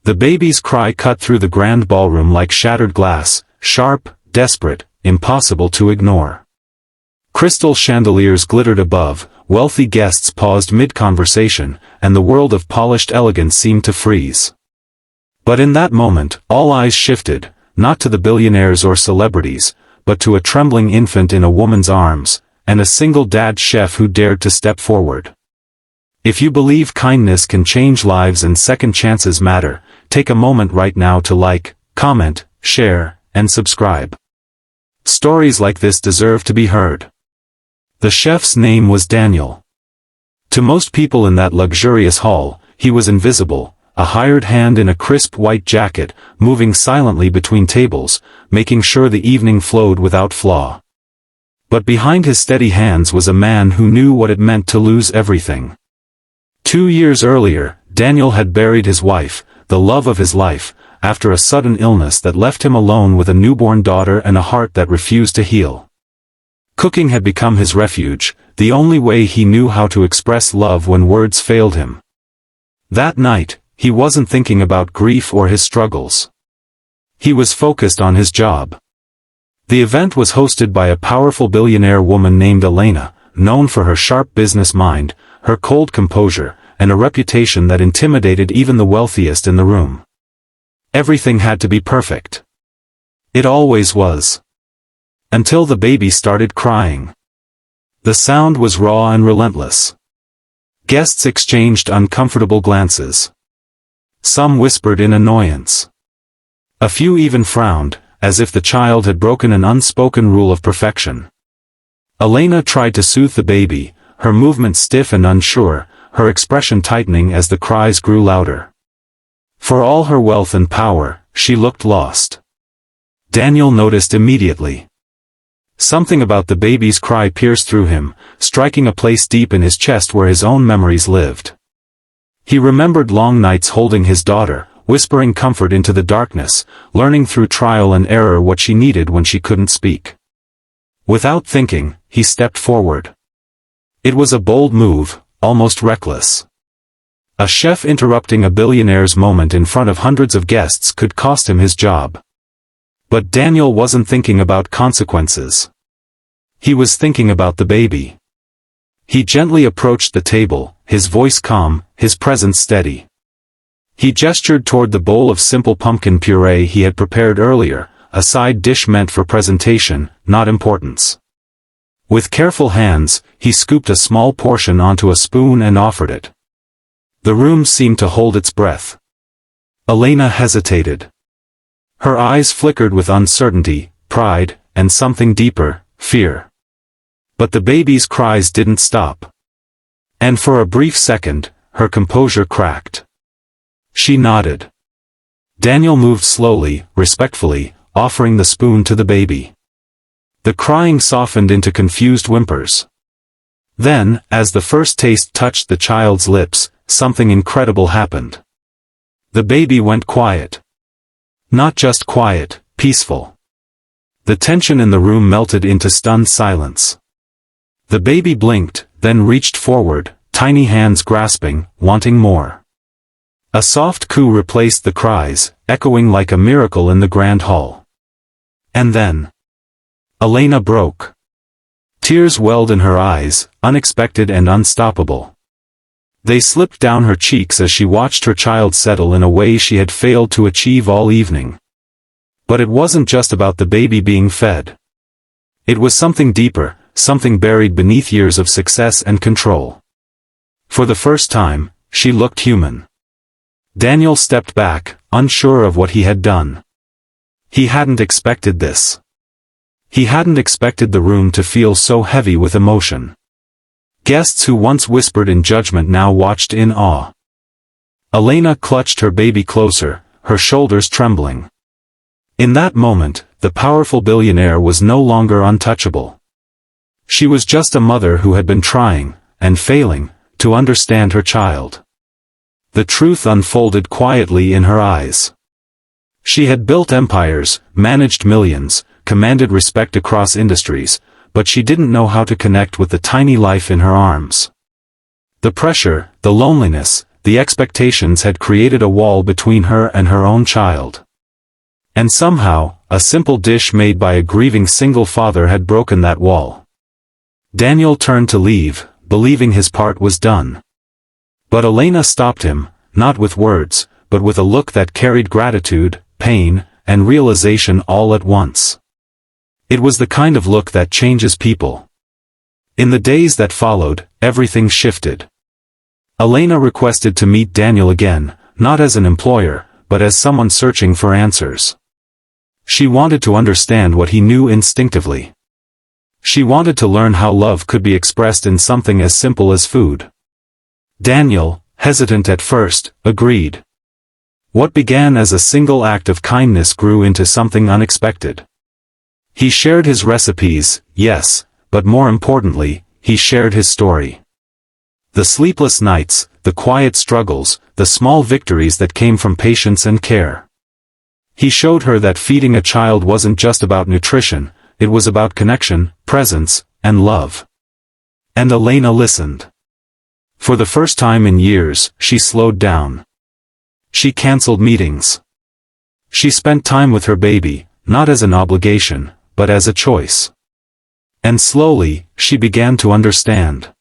The baby's cry cut through the grand ballroom like shattered glass, sharp, desperate, impossible to ignore. Crystal chandeliers glittered above, wealthy guests paused mid-conversation, and the world of polished elegance seemed to freeze. But in that moment, all eyes shifted, not to the billionaires or celebrities, but to a trembling infant in a woman's arms, and a single dad chef who dared to step forward. If you believe kindness can change lives and second chances matter, take a moment right now to like, comment, share, and subscribe. Stories like this deserve to be heard. The chef's name was Daniel. To most people in that luxurious hall, he was invisible, a hired hand in a crisp white jacket, moving silently between tables, making sure the evening flowed without flaw. But behind his steady hands was a man who knew what it meant to lose everything. 2 years earlier, Daniel had buried his wife, the love of his life, after a sudden illness that left him alone with a newborn daughter and a heart that refused to heal. Cooking had become his refuge, the only way he knew how to express love when words failed him. That night, he wasn't thinking about grief or his struggles. He was focused on his job. The event was hosted by a powerful billionaire woman named Elena, known for her sharp business mind, her cold composure, and a reputation that intimidated even the wealthiest in the room. Everything had to be perfect. It always was. Until the baby started crying. The sound was raw and relentless. Guests exchanged uncomfortable glances. Some whispered in annoyance. A few even frowned, as if the child had broken an unspoken rule of perfection. Elena tried to soothe the baby, her movements stiff and unsure, her expression tightening as the cries grew louder. For all her wealth and power, she looked lost. Daniel noticed immediately. Something about the baby's cry pierced through him, striking a place deep in his chest where his own memories lived. He remembered long nights holding his daughter, whispering comfort into the darkness, learning through trial and error what she needed when she couldn't speak. Without thinking, he stepped forward. It was a bold move, almost reckless. A chef interrupting a billionaire's moment in front of hundreds of guests could cost him his job. But Daniel wasn't thinking about consequences. He was thinking about the baby. He gently approached the table, his voice calm, his presence steady. He gestured toward the bowl of simple pumpkin puree he had prepared earlier, a side dish meant for presentation, not importance. With careful hands, he scooped a small portion onto a spoon and offered it. The room seemed to hold its breath. Elena hesitated. Her eyes flickered with uncertainty, pride, and something deeper, fear. But the baby's cries didn't stop. And for a brief second, her composure cracked. She nodded. Daniel moved slowly, respectfully, offering the spoon to the baby. The crying softened into confused whimpers. Then, as the first taste touched the child's lips, something incredible happened. The baby went quiet. Not just quiet, peaceful. The tension in the room melted into stunned silence. The baby blinked, then reached forward, tiny hands grasping, wanting more. A soft coo replaced the cries, echoing like a miracle in the grand hall. And then Elena broke. Tears welled in her eyes, unexpected and unstoppable. They slipped down her cheeks as she watched her child settle in a way she had failed to achieve all evening. But it wasn't just about the baby being fed. It was something deeper, something buried beneath years of success and control. For the first time, she looked human. Daniel stepped back, unsure of what he had done. He hadn't expected this. He hadn't expected the room to feel so heavy with emotion. Guests who once whispered in judgment now watched in awe. Elena clutched her baby closer, her shoulders trembling. In that moment, the powerful billionaire was no longer untouchable. She was just a mother who had been trying, and failing, to understand her child. The truth unfolded quietly in her eyes. She had built empires, managed millions, commanded respect across industries, but she didn't know how to connect with the tiny life in her arms. The pressure, the loneliness, the expectations had created a wall between her and her own child. And somehow, a simple dish made by a grieving single father had broken that wall. Daniel turned to leave, believing his part was done. But Elena stopped him, not with words, but with a look that carried gratitude, pain, and realization all at once. It was the kind of look that changes people. In the days that followed, everything shifted. Elena requested to meet Daniel again, not as an employer, but as someone searching for answers. She wanted to understand what he knew instinctively. She wanted to learn how love could be expressed in something as simple as food. Daniel, hesitant at first, agreed. What began as a single act of kindness grew into something unexpected. He shared his recipes, yes, but more importantly, he shared his story. The sleepless nights, the quiet struggles, the small victories that came from patience and care. He showed her that feeding a child wasn't just about nutrition, it was about connection, presence, and love. And Elena listened. For the first time in years, she slowed down. She canceled meetings. She spent time with her baby, not as an obligation, but as a choice. And slowly, she began to understand.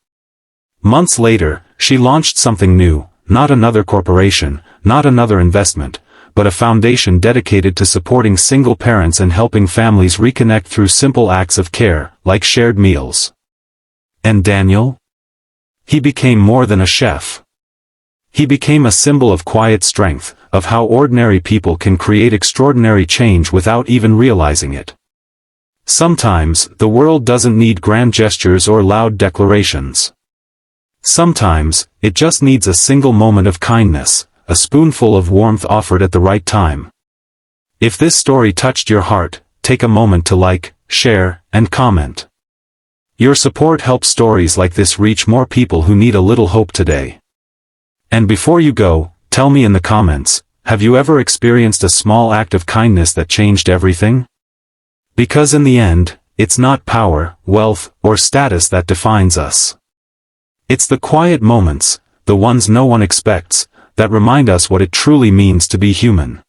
Months later, she launched something new, not another corporation, not another investment, but a foundation dedicated to supporting single parents and helping families reconnect through simple acts of care, like shared meals. And Daniel? He became more than a chef. He became a symbol of quiet strength, of how ordinary people can create extraordinary change without even realizing it. Sometimes, the world doesn't need grand gestures or loud declarations. Sometimes, it just needs a single moment of kindness, a spoonful of warmth offered at the right time. If this story touched your heart, take a moment to like, share, and comment. Your support helps stories like this reach more people who need a little hope today. And before you go, tell me in the comments, have you ever experienced a small act of kindness that changed everything? Because in the end, it's not power, wealth, or status that defines us. It's the quiet moments, the ones no one expects, that remind us what it truly means to be human.